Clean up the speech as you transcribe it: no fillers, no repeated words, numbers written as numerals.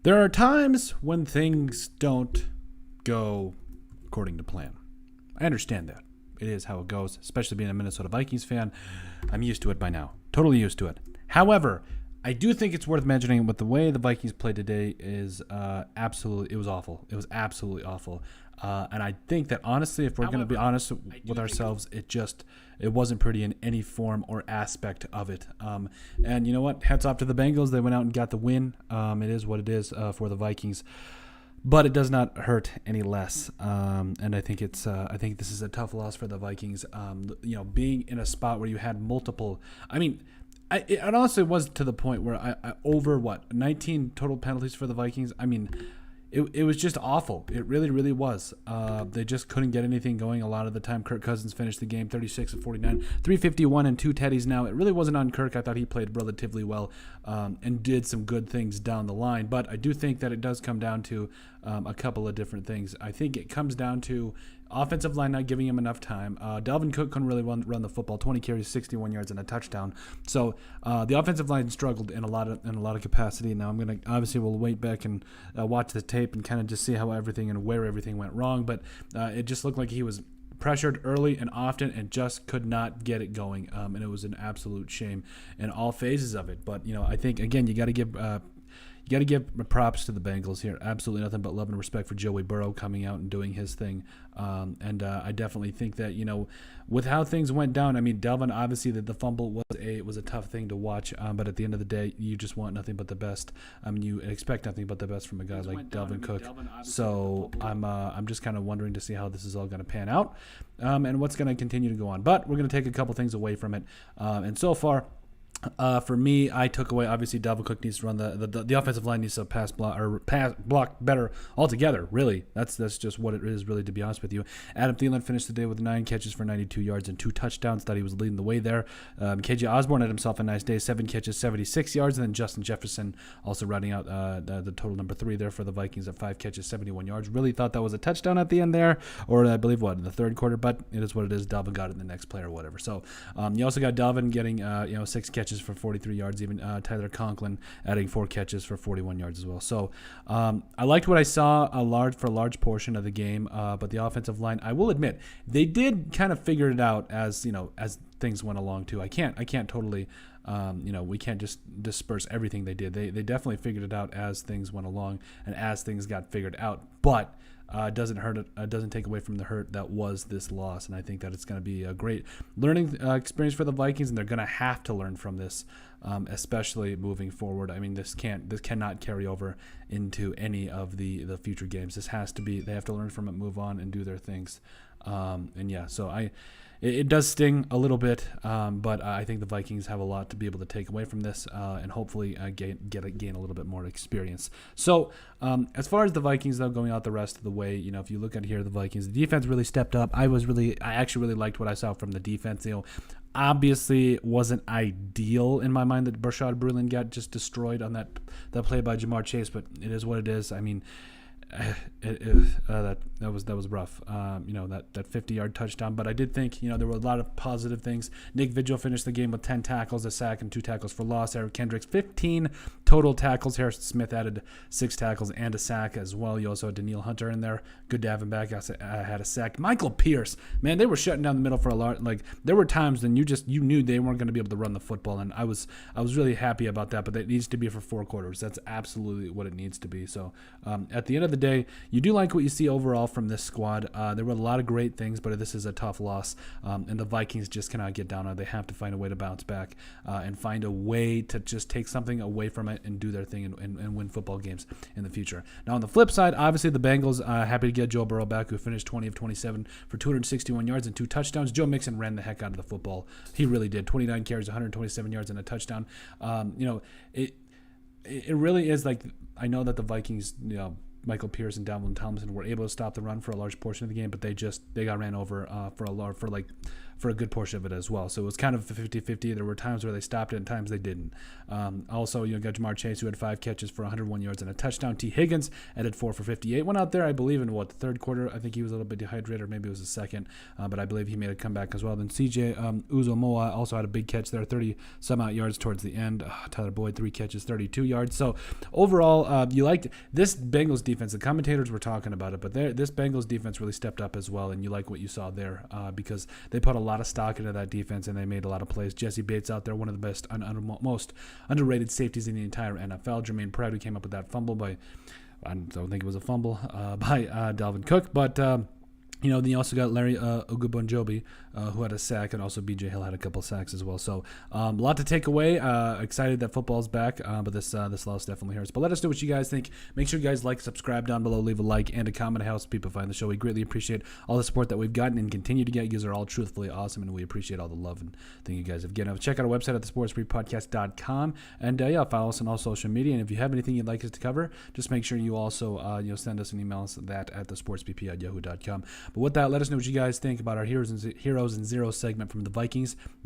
There are times when things don't go according to plan. I understand that. It is how it goes, especially being a Minnesota Vikings fan. I'm used to it by now. Totally used to it. However, I do think it's worth mentioning with the way the Vikings played today is it was awful. It was absolutely awful. And I think that honestly, if we're going to be honest with ourselves, it wasn't pretty in any form or aspect of it. And you know what? Hats off to the Bengals. They went out and got the win. It is what it is for the Vikings. But it does not hurt any less, and I think I think this is a tough loss for the Vikings. Being in a spot where you had multiple. I mean, it honestly was to the point where I over 19 total penalties for the Vikings. I mean, it was just awful. It really, really was. They just couldn't get anything going a lot of the time. Kirk Cousins finished the game 36 of 49, 351 and 2 teddies. Now, it really wasn't on Kirk. I thought he played relatively well and did some good things down the line. But I do think that it does come down to a couple of different things. I think it comes down to offensive line not giving him enough time. Dalvin Cook couldn't really run the football. 20 carries, 61 yards, and a touchdown. So the offensive line struggled in a lot of capacity. Now we'll wait back and watch the tape and kind of just see how everything and where everything went wrong. But it just looked like he was pressured early and often and just could not get it going. And it was an absolute shame in all phases of it. But I think again you got to give props to the Bengals here. Absolutely nothing but love and respect for Joey Burrow coming out and doing his thing. I definitely think that, with how things went down, I mean, Delvin, obviously the fumble was a tough thing to watch. But at the end of the day, you just want nothing but the best. I mean, you expect nothing but the best from a guy like Dalvin Cook. So I'm just kind of wondering to see how this is all going to pan out and what's going to continue to go on. But we're going to take a couple things away from it. And so far, for me, I took away, obviously, Dalvin Cook needs to run the offensive line needs to pass block better altogether, really. That's just what it is, really, to be honest with you. Adam Thielen finished the day with 9 catches for 92 yards and 2 touchdowns. Thought he was leading the way there. KJ Osborne had himself a nice day, 7 catches, 76 yards. And then Justin Jefferson also rounding out the total number 3 there for the Vikings at 5 catches, 71 yards. Really thought that was a touchdown at the end there, or I believe, in the third quarter. But it is what it is. Dalvin got it in the next play or whatever. So you also got Dalvin getting 6 catches for 43 yards, even Tyler Conklin adding 4 catches for 41 yards as well. So I liked what I saw for a large portion of the game, but the offensive line, I will admit, they did kind of figure it out as things went along too. I can't totally we can't just disperse everything they did. They definitely figured it out as things went along and as things got figured out, but it doesn't hurt. It doesn't take away from the hurt that was this loss, and I think that it's going to be a great learning experience for the Vikings, and they're going to have to learn from this, especially moving forward. I mean, this cannot carry over into any of the future games. This has to be. They have to learn from it, move on, and do their things. It does sting a little bit, but I think the Vikings have a lot to be able to take away from this and hopefully gain a little bit more experience. So as far as the Vikings, though, going out the rest of the way, if you look at here, the Vikings, the defense really stepped up. I actually really liked what I saw from the defense. Obviously it wasn't ideal in my mind that Rashad Brulin got just destroyed on that play by Jamar Chase, but it is what it is. I mean, that was rough. That 50-yard touchdown. But I did think there were a lot of positive things. Nick Vigil finished the game with 10 tackles, a sack, and 2 tackles for loss. Eric Kendricks 15 total tackles. Harrison Smith added 6 tackles and a sack as well. You also had Daniil Hunter in there. Good to have him back. I had a sack. Michael Pierce, man, they were shutting down the middle for a lot. Like there were times when you knew they weren't going to be able to run the football, and I was really happy about that. But it needs to be for 4 quarters. That's absolutely what it needs to be. So at the end of the day, you do like what you see overall from this squad. There were a lot of great things, but this is a tough loss, and the Vikings just cannot get down on it. They have to find a way to bounce back and find a way to just take something away from it and do their thing and win football games in the future. Now, on the flip side, obviously the Bengals, happy to get Joe Burrow back, who finished 20 of 27 for 261 yards and 2 touchdowns. Joe Mixon ran the heck out of the football. He really did. 29 carries, 127 yards, and a touchdown. It really is like, I know that the Vikings, Michael Pierce and Dalvin Tomlinson were able to stop the run for a large portion of the game, but they got ran over for for a good portion of it as well. So it was kind of 50-50. There were times where they stopped it and times they didn't. Also, you got Jamar Chase, who had 5 catches for 101 yards and a touchdown. T. Higgins added 4 for 58. Went out there, I believe, in the third quarter. I think he was a little bit dehydrated, or maybe it was the second, but I believe he made a comeback as well. Then C.J. Uzomoa also had a big catch there, 30-some-out yards towards the end. Tyler Boyd, 3 catches, 32 yards. So overall, you liked this Bengals defense. The commentators were talking about it, but this Bengals defense really stepped up as well, and you like what you saw there because they put a lot of stock into that defense, and they made a lot of plays. Jesse Bates out there, one of the best, most underrated safeties in the entire NFL. Jermaine Pratt, who came up with that fumble by, I don't think it was a fumble, by Dalvin Cook, but then you also got Larry Ogunbonjobi, who had a sack, and also B.J. Hill had a couple sacks as well. So a lot to take away. Excited that football's back, but this loss definitely hurts. But let us know what you guys think. Make sure you guys like, subscribe down below, leave a like, and a comment. It helps people find the show. We greatly appreciate all the support that we've gotten and continue to get. You guys are all truthfully awesome, and we appreciate all the love and thing you guys have given. Check out our website at thesportsbriefpodcast.com, and follow us on all social media. And if you have anything you'd like us to cover, just make sure you also send us an email at thesportsbp@yahoo.com. But with that, let us know what you guys think about our Heroes and Zeros segment from the Vikings.